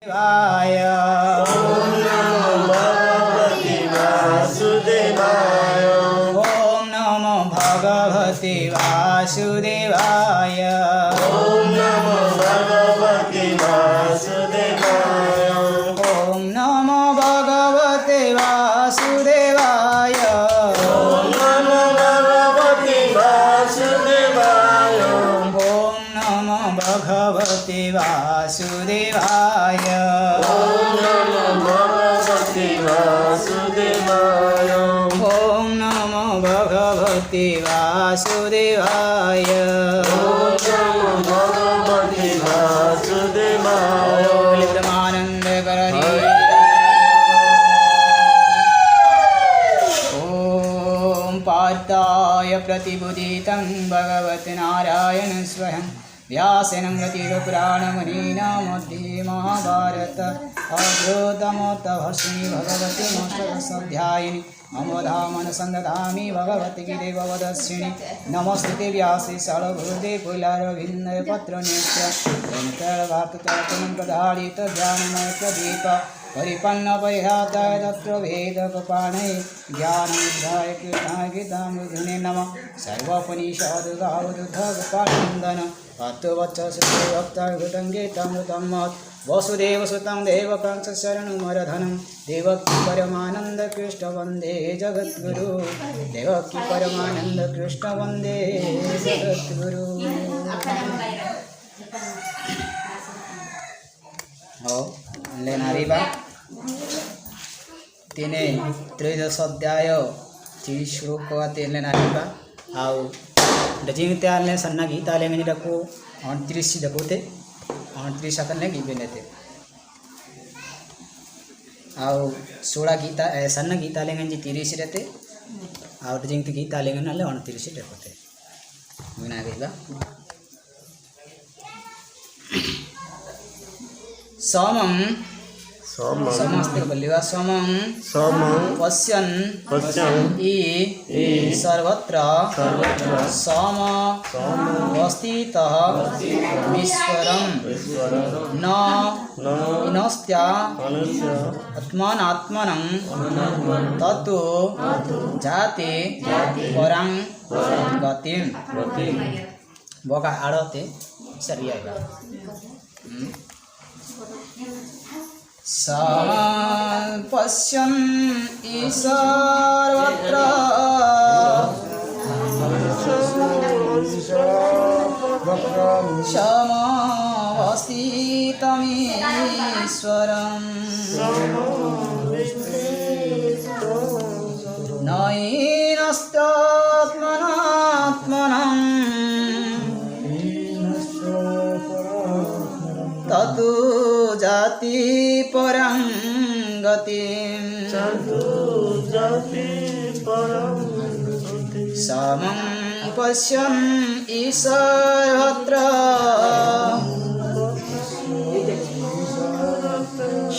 वाय ओम नमो भगवते वासुदेवाय। ओम नमो भगवते वासुदेवाय। ओम नमो भगवते वासुदेवाय। ओम नमो भगवते वासुदेवाय। ओम नमो भगवते वासुदेवाय। ओम नमो भगवते वासुदेवाय। ओम नमो भगवते वासुदेवाय। ओम नमो भगवते वासुदेवाय। ओम नमो भगवते वासुदेवाय। बोले ब्रह्मानंद करहरि। ओम पार्थाय प्रतिबुदितं भगवते नारायण स्वयं व्यासेन ग्रथितपुराणमुनिना मध्ये महाभारत अद्भुतमोत्तभर्षिणि भगवति नमस्तस्याध्यायिनि अमोधामनसन्दधामि भगवति गिरिभवदर्शिनि नमस्ते व्यासे षड्भुते कुलारविन्दय पत्रनेत्र भारतचरणं प्रधारित ध्यानमय प्रदीप परिपन्न परिहाताय तत्र वेदकपाणे ज्ञानमुद्राय कृताय गीतामृधुने नमः सर्वोपनिषदुदावदुद्धगोपालनन्दन भक्तवत्सलभक्ताय गीतामृतं मत् वसुदेवसुतं देवकांसशरणमरधनं देवकी परमानंद कृष्ण वन्दे जगद्गुरु देवकी परमानंद कृष्ण वन्दे जगद्गुरु। लेनारीबा तीने त्रयोदश अध्याय 3 श्लोक तेने नारीबा आउ डजिंग त्याले सन्ना गीता लेंगे डको 29 डकोते 29 सकने गीबे थे आउ 16 गीता सन्ना गीता लेंगे जी 30 रहते आउ डजिंग गीता लेंगे नाले 29 डकोते बिना गईबा समम समस्त बोलिवा समम पश्यन् सर्वत्र समवस्थितः ईश्वरं न इनस्त्य आत्मनात्मनं ततो जाते परं गतिं बोका आड़ते सरियागा पश्यन् सर्वत्र समवस्थितमीश्वरम् नैनस्त्यात्मनात्मनं ततो जाति परं गतिं समं पश्यन् ईश्वरत्र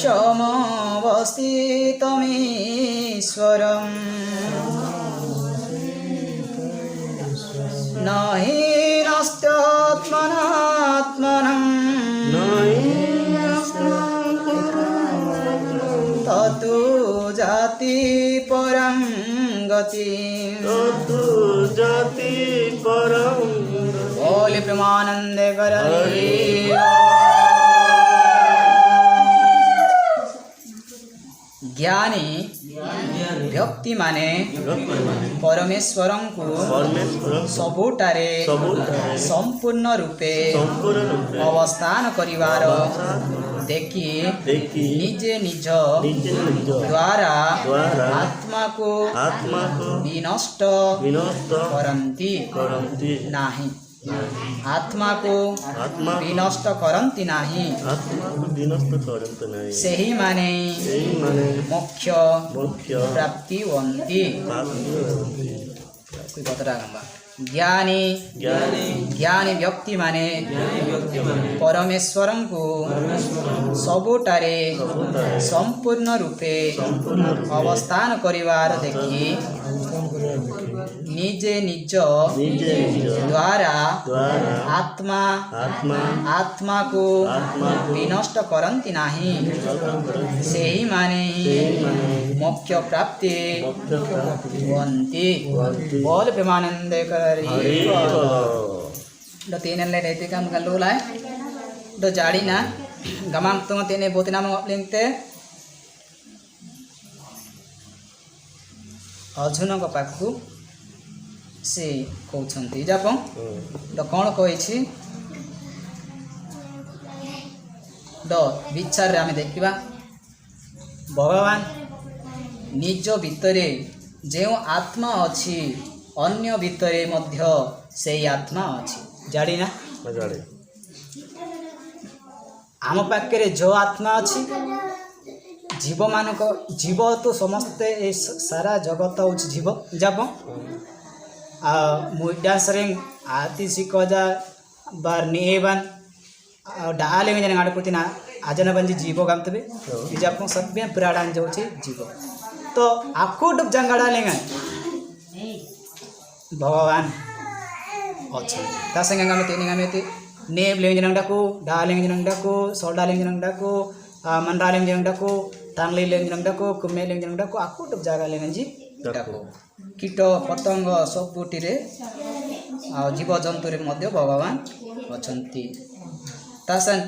समवस्थितमीश्वरम् न हि नस्त्यात्मनात्मनं ततो जाति परं गतिं बोले प्रेमानंद करहरि। ज्ञानी व्यक्ति माने परमेश्वर को सबुटारे संपूर्ण रूपे अवस्थान करिवार देखी निजे निज द्वारा आत्मा को विनष्ट करन्ति नाही आत्मा को विनष्ट करन्ति नाही सेही माने मोक्ष प्राप्ति वन्ति कोई बतरा गंबा ज्ञानी व्यक्ति माने परमेश्वरं को सबुटारे संपूर्ण रूपे अवस्थान करिवार देखी निजे निज निजे निज द्वारा द्वारा आत्मा आत्मा आत्मा को विनष्ट करती नाही सेही माने ही मोक्ष प्राप्ति हुवन्ति बोल प्रेमानंद करी हरि बोल do tinen le dete kam galu lai do jari na gamam tung tene botina mo lengte Arjun को पाखु से कहते जाप तो कौन कही तो विचार आम देखा भगवान निज भितरे जो आत्मा अच्छी अन्य भितरे मध्य से आत्मा अच्छी जाड़ी ना आम पाखे जो आत्मा अच्छी जीव मानक जीव तो समस्ते सारा जगत हूँ जीव जाप मुडासरे आती सिकोजा बार निएबान डाले में जाने गाड़ी ना आजना बंजी जीव गामते जाप सब प्राणान जो जीव तो आपको डब जंगाड़ा लेंगे भगवान अच्छा संगे गामे तेनी गामे ते नेब लेंगे जनंग डाको डाले जनंग डाको सोल्डा लेंगे जनंग डाको मंडा लेंगे जनंग डाको टांगले लेंगे जनंग डाको कुमे लेंगे जनंग डाको आपको डब जागा लेंगे जी डाको कीट पतंग सब गुटी रे आ जीव जंतु रे मध्य भगवान अछंती तासन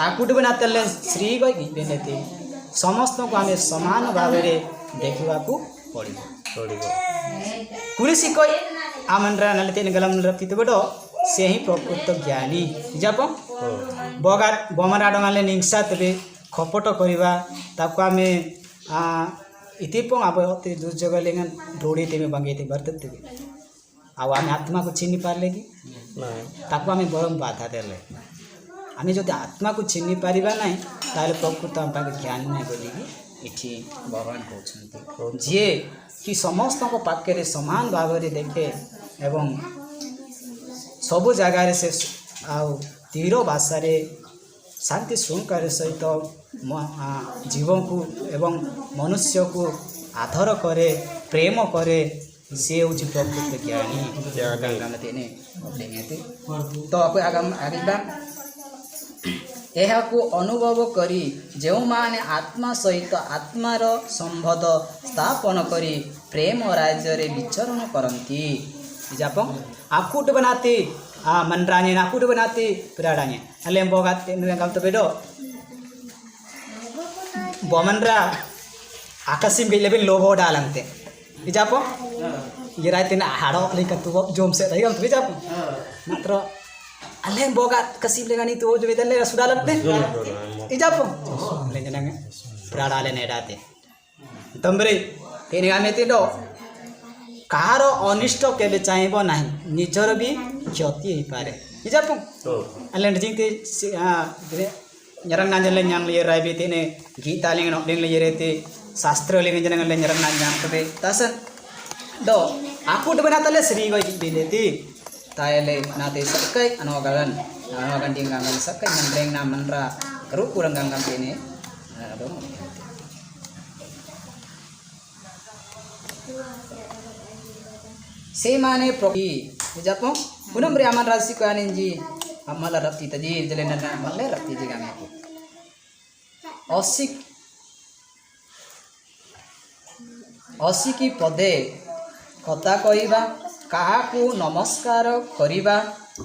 आकुट बनाते ले श्री गई बेनेते समस्त को हमें समान भाव रे देखिबा को पड़िबो कुलिसी कोई आमनरा नलते गलम रखती तो बडो से ही प्रकृत ज्ञानी जाप बगा बमरा डंगाले निंसा तबे खपट करवा ताको आमे इतिपो आप दुर्जग लेंगे ढोड़ी तेमे बंगेते बरतते आव आमे आत्मा को चिन्ह पारले कि ताको आमे बरम बाधा देले आमे जो आत्मा को चिन्ह पारिबा नाही ताले प्रकृत हम पाके ज्ञान नाही बोली इठी भगवान कहउछन्ती जे कि समस्त को पाखे समान भाव रे देखे एवं सबु जगार से तीर भाषा शांति शृंखला सहित जीव को एवं मनुष्य को आदर करे प्रेम करे से हूँ प्रकृत ज्ञानी तो आगम आगे यह को अनुभव करी जो माने आत्मा सहित आत्मार संबंध स्थापन करी प्रेम राज्य रे विचरण करती जाप आकुट बनाते मनराने आकुट बनाते प्राणाने अले बोगाते गम तो बेडो बोमनरा आकाशिम गइले बे लोभो डालंते जाप ये राते ना हाड़ो लेका तू जोम से रही गम तो जाप मात्र अले बोगा कसिब लेगा नहीं तो जो बेदले सुडा लगते इजाप ले जनांगे प्राणाले नेडाते तंबरे तेने गामे तेडो कार अनिष्ट केबे चाहेबो नाही निजर भी क्षति ही पारे इजाप अले जिंते nyarang nanjal yang le rai be tene gita le no deng le yerete शास्त्र ले जन ले nyarang nanjang tebe tasan do aku de benatale sri goi dileti taele nate sakai anogalan ding gangan sakai nandreng na manra keru kurang gangan tene do से माने प्रति जापो पुनम रे अमन राशि को आनेंजी अमला रत्ती तजी जले न मल्ले रत्ती जी गामे को असिकी पदे कथा कहिबा कहा को नमस्कार करिबा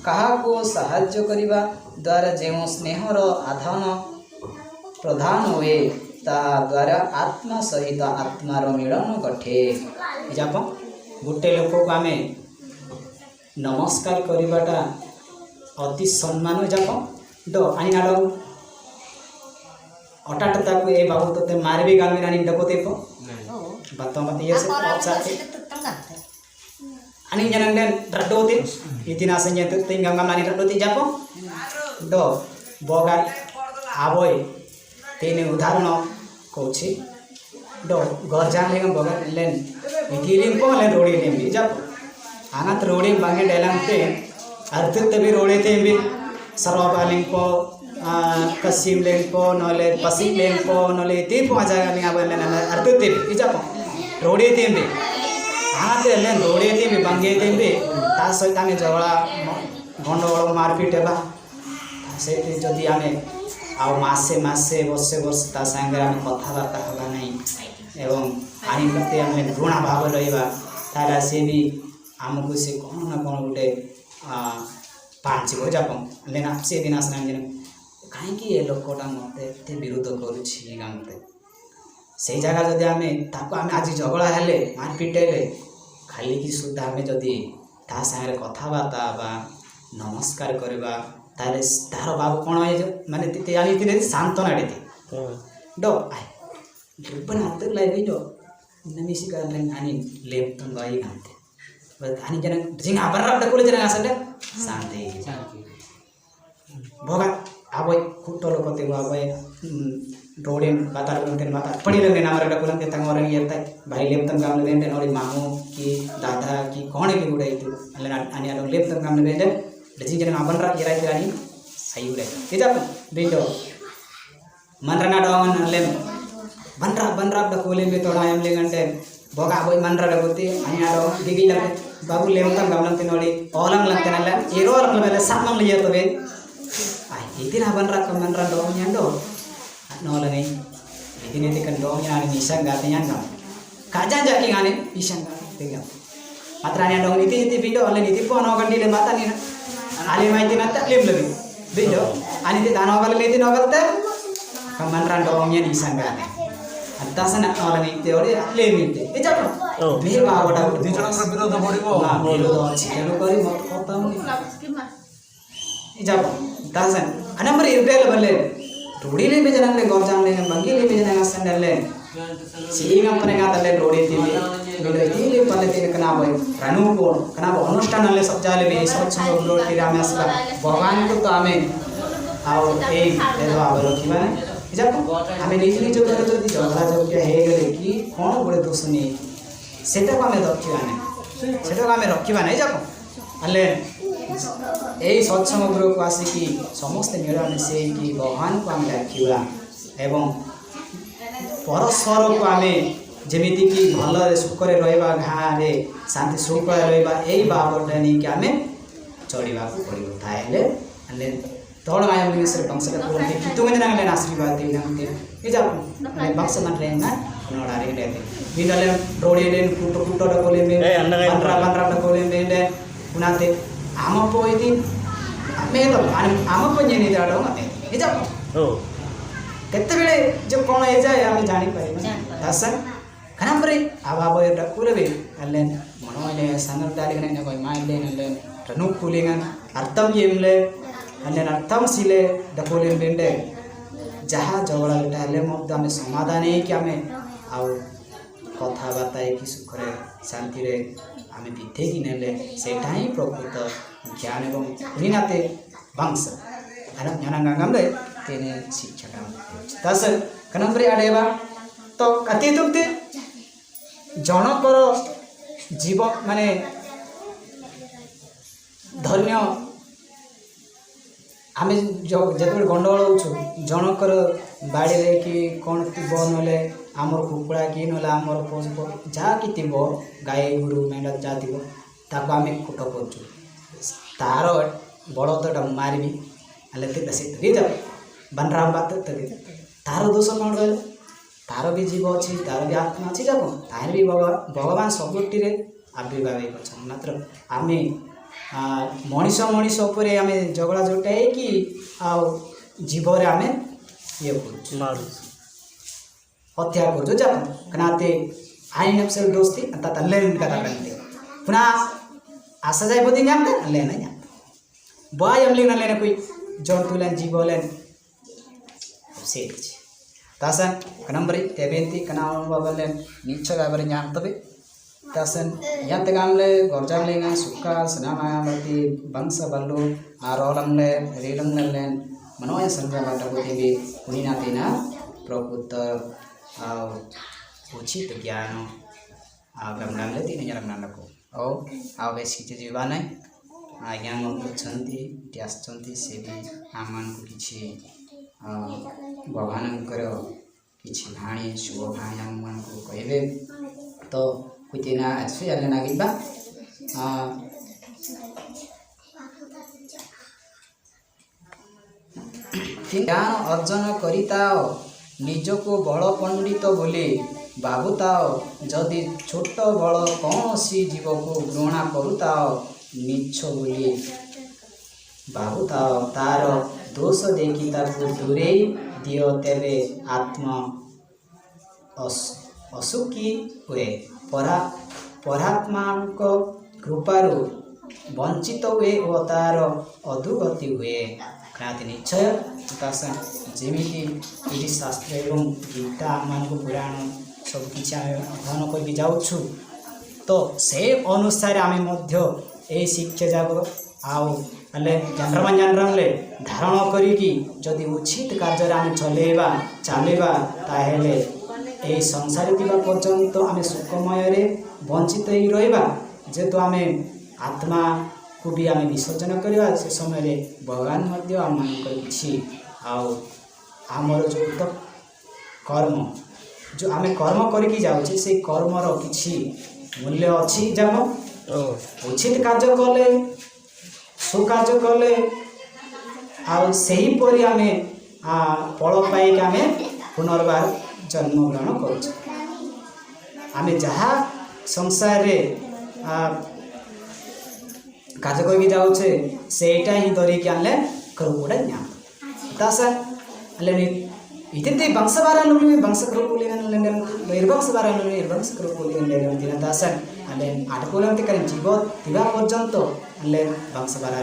कहा को सहाय्य करिबा द्वारा जेउ स्नेहर आधान प्रधान हुए ता द्वारा आत्मा सहित आत्मार मिलन घटे जाप गोटे लोक को आमे नमस्कार करिबाटा अति सम्मान जाप दो आनी नाडो अटाटता को ए बाबू तो ते मारबी गामी रानी डकोते को बातों बात ये से अच्छा आनी जनंग रडोते इतिना संजय तो तिंगम गामी रडोते जाप दो बोगा आबोय तेने उदाहरण कोछि दो घर जान लेगा बोगा लेन इथिलिम को ले रोड़ी लेम जाप आनात रोड़ी बांगे डेलंगते अर्थित भी रोड़े थे भी सर्वकालीन को कसिम लेन को नले पसिम लेन को नले तीन पाँच जगह लिंगा बोले ना अर्थित भी इजाप रोड़े थे भी आते हेले दौड़े देबे बंगे देबे ता सहित आमे झगड़ा गंडगोल मारपिट हेबा से जदि आमे आ मासे वर्षे वर्ष ता संगे आमे कथबार्ता हवा नहीं एवं आनी प्रति आमे घृणा भाव रहिबा ताला से भी आमको से कौन ना कौन गोटे पांच जापन लेना से दिन आसना कहीं ये लोकटा मत एत विरोध करुते से जगह जदि आम आज झगड़ा हेले मारपिट हेले खाली कि सुधा आम जदि ता सागर कथबार्ता बा नमस्कार करवा तार बाबू कौन मानते जानी सांत्वना डो आए हाथ लगे डो मिसी आनी लेप गई गाते आणि जन जिंग आपण राबडा कोले जन असंडे शांति भोगा आबोय कुटो लोकते आबोय रोडे बातार बनते बातार पड़ी लगे नामर डकुलन ते तंग और येता भाई लेप्तन काम लेंदे नोरी मामू की दादा की कोण की गुडे इतु अल्ले आणि आलो लेप्तन काम लेंदे जिंग जन आपण रा येराय गानी सही उडे तेजा बेटो मनरना डोन अल्ले बनरा डकुले में तोड़ा एम लेगंटे बोगा बोई मनरा डगुती आणि आरो दिगी लगे बाबू लेमतन गमनते नोडी ओलंग लगते नल्ला एरो लग मेले सामम लिया तो बे आई इतिना बनरा मनरा डो न्यांडो नोलंगे इतिने तिकन डो न्यान निसंग गाते न्यांगा काजा जाकी गाने निसंग तेगा मात्र आणि डो नीति बिंडो अल्ले नीति पो नोगंडी ले माता नी आले माहिती ना तकलीफ लगे बिंडो आणि ते दानोगल नीति नोगलते मनरा डो न्या निसंग गाते तासन नोलंगे तेओरी ले मिलते ए जापो बे बावडा दिजनकर विरोध बढिबो विरोध अछि केनो करी मत खतम ए जापो तासन अनंबर इरबेल बल्ले रोडीले में जनले गौजान ले मंगीले में जनगा संडले सीगा पनेगा तले रोडी दिले बिलो इतिले पल्ले तिने कना बय रानु को कना अनुष्ठान ले सब जाले बे सब संग लोड तिरामे असला भगवान को तो आमे आउ ए देवा रखिबा जापो आमे निज निज करे जदि झगड़ा झगड़ा हे गले कि कोन बडे दोष नै सेटा को आमे रखिबा नै सेटा को आमे रखिबा नै जापो अले एई सत्संग गुरु को आसी कि समस्त मिलन से कि भगवान को आमे रखिबा एवं परस्पर को आमे जेमिति कि भल सुख रे रहबा घारे शांति सुख रे रहबा एई बाबत नै कि आमे चढ़ीबा को पड़िबो ताइले अले तोड़ आया में सर बंश का पूरा कि तुम ने नांगले आशीर्वाद दे नंते ए जा बंश मन रेना नोडारे देते बिनले रोडे देन कुटो कुटो डकोले में पंद्रह डकोले में दे पुनाते आम पोइदी में तो आम को नेनी जाडो मते ए जा ओ केते बेले जो कोन ए जाय हम जानि पारे दसन खनमरे आबाबो डकोले बे अल्ले मनोले संगर दाली ने कोई माइले ने रनु कुलिंगन अर्थम येमले अन्य अर्थम सिले डकोले बेंडे जहाँ झगड़ा बेटा हेले मत आम समाधान है कि आम आउ कथबार्ता कि सुख रे शांति रे आम विधे कि नेले सेटा ही प्रकृत ज्ञान एवं निनाते वंश ज्ञानांगम रे तेने शिक्षा तस कनंबरे आडेबा तो कति दुक्ते जनकर जीव माने धन्य आम जो गंडगोल हो जनकर बाड़ी कि कौन थी ना आमर कुकुड़ा कि ना आमर पशु जहाँ कि थी गाय गुरु मेढा जहाँ थी ताको आम कुट कर तार बड़दटा मारबी अल्ले से जा बनराम बात तार दोष कौन रहा तार भी जीव अच्छी तार भी आत्मा अच्छी जाक तार भी भगवान सबुटी आविर्भाव कर मात्र आम मनीष मनीष उपरे आम झगड़ा झटाई कि जीवरे आम ये हत्या कर जाते आईन एप्सल दोस्ती तल्ले कथा पुनः आशा जाए बोधी नामते लेना नाम बाय हम लेना लेना कोई जंतु लेन जीव लेन से तासन कनंबरी तेबेंती कनाव बाबले नीचे गाबरे नाम तबे तासन यांते गामले गोरजामले सुक्का सनामायामती बंश बल्लू आरोलंगले रेलंगले मनोय संजय बाटबोतीबी कुनीनातेना प्रकृत उचित ज्ञान गमनामले तीन जरमनानको ओ आवेशित जीवाने ज्ञान बुझंती त्यासचंती से भी आमान को किछि भगवानकर किछि भाणी शुभ भाणी आम को कहबे तो kuitina atsu yalle nagiba ଜ୍ଞାନ ଅର୍ଜନ କରିତାଅ ନିଜକୁ ବଳ ପଣ୍ଡିତ ବୋଲି ଭାବୁତାଅ ଯଦି ଛୋଟ ବଳ କୌଣସି ଜୀବକୁ ଘୃଣା କରୁତାଅ ମିଛ ବୋଲି ଭାବୁତାଅ ତାର ଦୋଷ ଦେଖି ତାକୁ ଦୂରେଇ ଦିଅ ତେବେ ଆତ୍ମା ଅସୁଖୀ ହୁଏ ପରାତ୍ମାଙ୍କ କୃପାରୁ ବଞ୍ଚିତ ହୁଏ ଓ ତାର ଅଧୋଗତି ହୁଏ। ख्याति निश्चय जमीती ये शास्त्र एवं गीता मान पुराण सबकि अध्ययन करके जाऊँ तो से अनुसार आम शिक्षा जाक आले जानले धारण करी जदि उचित कार्य आम चलेबा चलेबा ताहेले ए संसार दिवा पर्यंत आम सुखमय वंचित ही रहिबा जेतु आम आत्मा को भी आम विसर्जन करवा से समय भगवान आम किसी आमर जो कर्म जो आम कर्म करके जाऊे से कर्मर किसी मूल्य अच्छी जब उचित कार्य कले सुकार्य कले आहीपरी आम फल पाई आम पुनर्बार जन्म ग्रहण करें जहाँ संसार कार्य करके जाऊे सेटा ही धरिकी आनले करूड़ा ज्ञान तासा इतने वंशवार वंश करूली निर्वंशवार निर्वंश करूली तासा अल्ले आटकोल जीव दिवा पर्यंत अल्ले वंशवार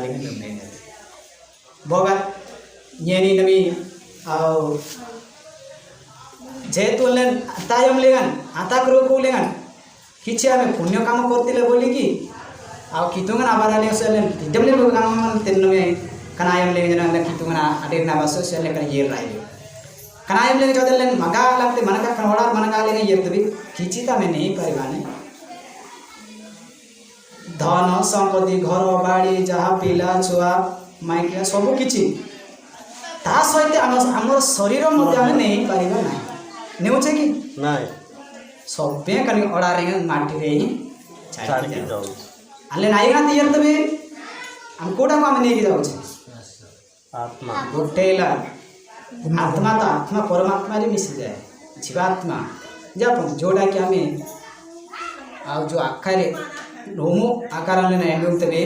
बगा येनी नमी जेहेतु तायम लेगन आता करू लेगन किसी आम पुण्य काम करते बोलिकी कितुंगन आबार तिडमले काम तेनमे कनायम लेंगे कितुंगन अडेना बसो से ये राय कनायम लेंगे जो मगा लगते मनका कनोड़ा मनका लेंगे ये तभी किचिता में नहीं परिवाने धन संपत्ति घर बाड़ी जहाँ पिला छुआ माइकिया सब किछि ता सहित हमर शरीर मध्य आम नहीं परिबा ना नेउछे कि नाही सबे कनी ओडा रे माटी रे ही छाड़ी जाऊ अल्ले नाई गांधी ये तभी हम कोटा को आम नहीं जाऊँ आत्मा गोटेला आत्मा तो आत्मा परमात्मा रे मिसी जाए जीवात्मा जब जोड़ा कि आम जो आकार रोमो आकार नहीं तभी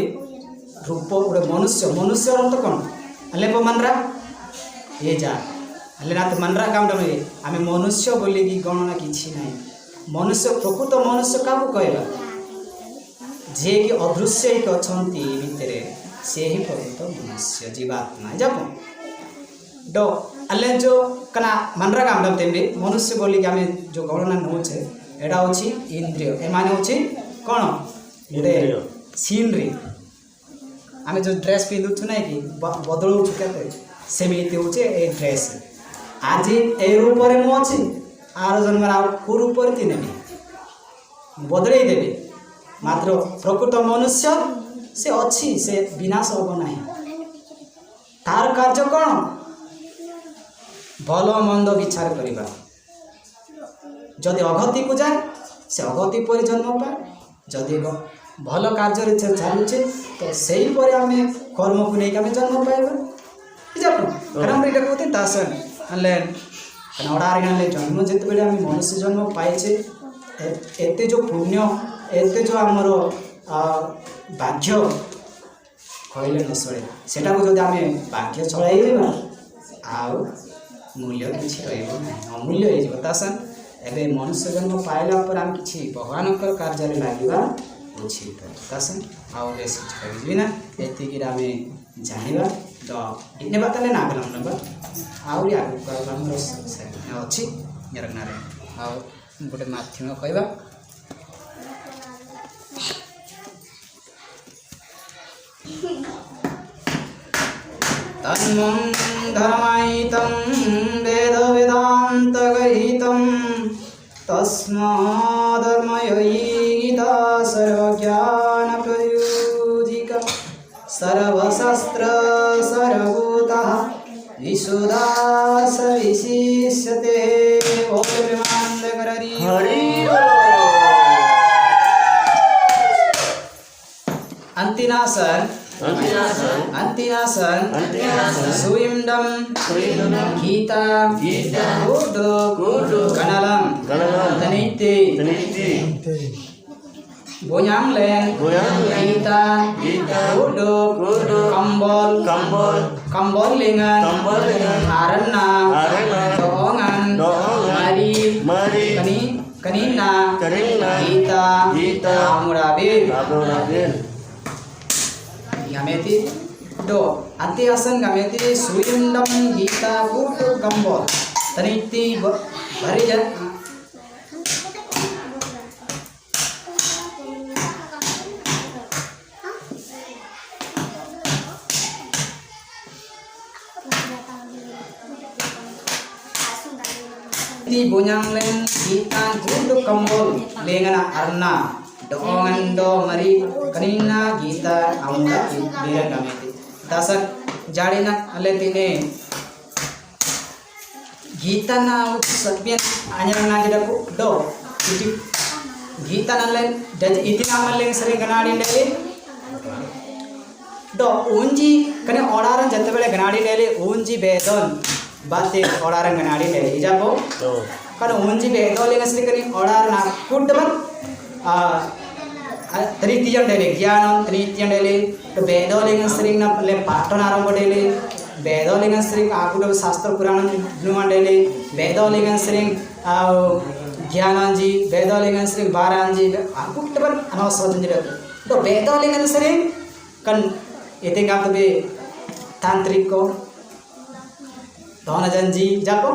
रूप गोटे मनुष्य मनुष्य तो कौन अल्ले मनरा ये जा अल्ले ना तो मनरा काम आम मनुष्य बोली गणना किसी ना मनुष्य प्रकृत मनुष्य क्या कहवा जे कि अदृश्य एक अच्छा भितर से ही प्रकृत मनुष्य जीवात्मा जब डो अल्ले जो कना मनरा काम तेमरी मनुष्य बोली आम जो गणना नौचे एटा हूँ इंद्रिय एमाने हूँ कौन गोटे सीनरी आम जो ड्रेस पिंधुचु ना कि बदलू के सेमती हूँ ए ड्रेस आज ए रूप में मुझे आर जन्म को रूप नेबी बदल देवी मात्र प्रकृत मनुष्य से अच्छी से विनाश हम ना तार कार्य कौन भल मंद विचार करवा जदि अगति को जाए से अगति पर जन्म पाए जदि भल कार्य चलुचे तो सही पर आम कर्म को लेकिन आम जन्म पाइबा कहते जन्म जिते आम मनुष्य जन्म पाइचे एते जो पुण्य एते जो आमर भाग्य कहले न सड़े सेटा को जब आम भाग्य चलाई मूल्य किसी अमूल्य होसन एवं मनुष्य जन्म पाइला पर आम कि भगवान कार्य लगे उचित तासन आगे ना एति आम जाना तो इतने बात ना नंबर आहरी आगे अच्छी निरगनारे गोटे माध्यम कहवा तन्मं धर्मायितं वेद वेदांत गहितं तस्मादर्मयीता सर्वज्ञान प्रयोजिका सर्वशास्त्र सर्वभूतः विशुदास विशिष्यते Om Hari Antinasan Antinasan. Antinasan Antinasan. Suimdam Suimdam. Gita Gita. Kuduk Kuduk. Kanalam Kanalam. Taniti Teniti. Bonyang Len Bonyang Len. Gita Gita. Kuduk Kuduk. Kambol Kambol. Kambol Lingan Kambol Lingan. Arana Arana. Doongan Doongan. Mari Mari. Kanina Kanina. Gita Gita. Amurabil Abdul. Gameti do anti asan gameti Suimdam Gita Kuduk Kambol Taniti Barija Di Bonyang Len Gita Kuduk Kambol Lengana Arna Doongan do Mari Kanina Gita Amura Biran Gameti Dasan Jadina Aletine Gita na Satbian Anyang Najadaku do Iti Gita na len Iti naman len sering ganadi deli do Unji Kani Odaran Jattabele ganadi deli Unji Bedon Bate Odaran ganadi deli Ijabo Oh. Kan unji bedol yang asli kani order nak kudaman tritiyan dele gyanan tritiyan dele to bedol yang asli na le patton arambo dele bedol yang asli aku do shastra puran numan dele bedol yang asli gyanan ji bedol yang asli baran ji aku kudaman anawasam jira to bedol yang asli kan itingam to be tantriko Donajanji japo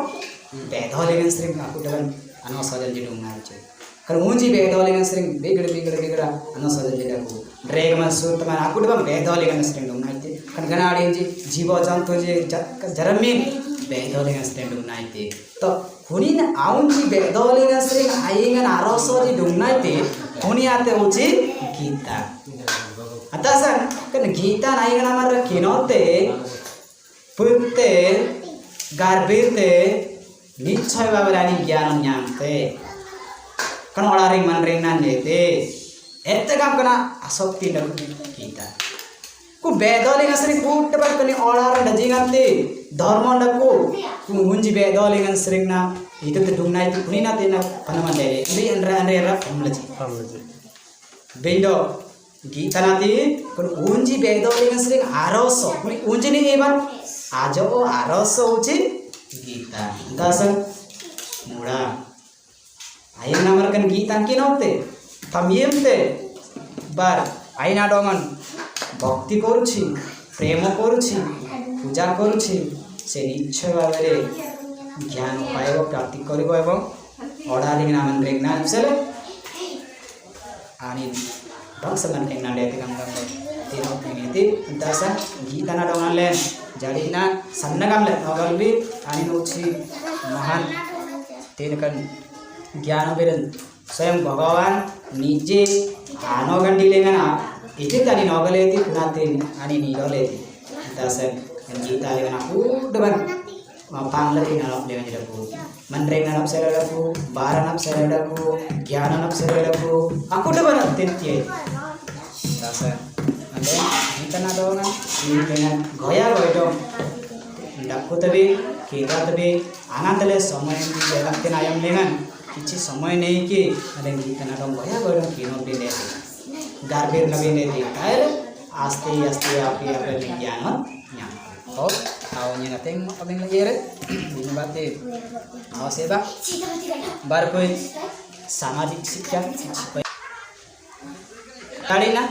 Bedolingan sering aku dengan anak saja jadi mengajar. Kalau munci bedolingan sering bigger anak saja jadi aku. Drag masuk teman aku dengan bedolingan sering dong naik. Kan kena ada yang jiwa jantung je jaramin bedolingan sering dong naik. To huni na aunci bedolingan sering ayengan aros saja dong naik. Huni ate uci kita. Atasan kan kita ayengan amar kinote putte garbirte निश्चय बाबरानी ज्ञान न्यामते कन ओडारिंग मनरिंग ना नेते एत्ते काम कना आसक्ति न kita ku bedoling asring ku tebal kani olar dajingante dharma ndaku ku munji bedoling asring na itu tedungnai tu kunina tena panaman dele be andre ra pamlaji bendo gita nati kun munji bedoling asring aroso kuni unji ni eban ajo aroso uci Gita, dasan mula. Ayam namarkan Gita kinote, tamiyemte, bar. Ayam adongan, bhakti koruchi, prema koruchi, puja koruchi, se nichchai bhabere ज्ञान पाइब प्राप्ति करिब एवं ओडारिंग नामन रेगना सले ani dongsaman eng nande ti kamgam tino piniti entasa gita na dongan len jadi na sannagam len ogalbi ani nuchi mahan tinkan ज्ञान बेरन स्वयं भगवान निजे आनोगन दिलेंगना इति तनी नोगलेति पुनाते ani निगलेति entasa gita legan aku deban panglari nalap legan jadaku manreng nalap seradaku baranap seradaku ज्ञाननap seradaku aku deban tentie entasa ande kita na dongan ini dengan goya goydong ndakku tabe kita tabe anantale समय jagakte ayam lengan किसी समय नहीं कि अरे गीता ना Dong गया गोरम किनो दे दे गार्बेर नबी ने दे आए आस्ते आस्ते आपके अपने ज्ञान न्याम तो आओ नी नथिंग अबिंग लगे रे दिन बाते आओ सेवा बार कोई सामाजिक शिक्षा ताड़ी ना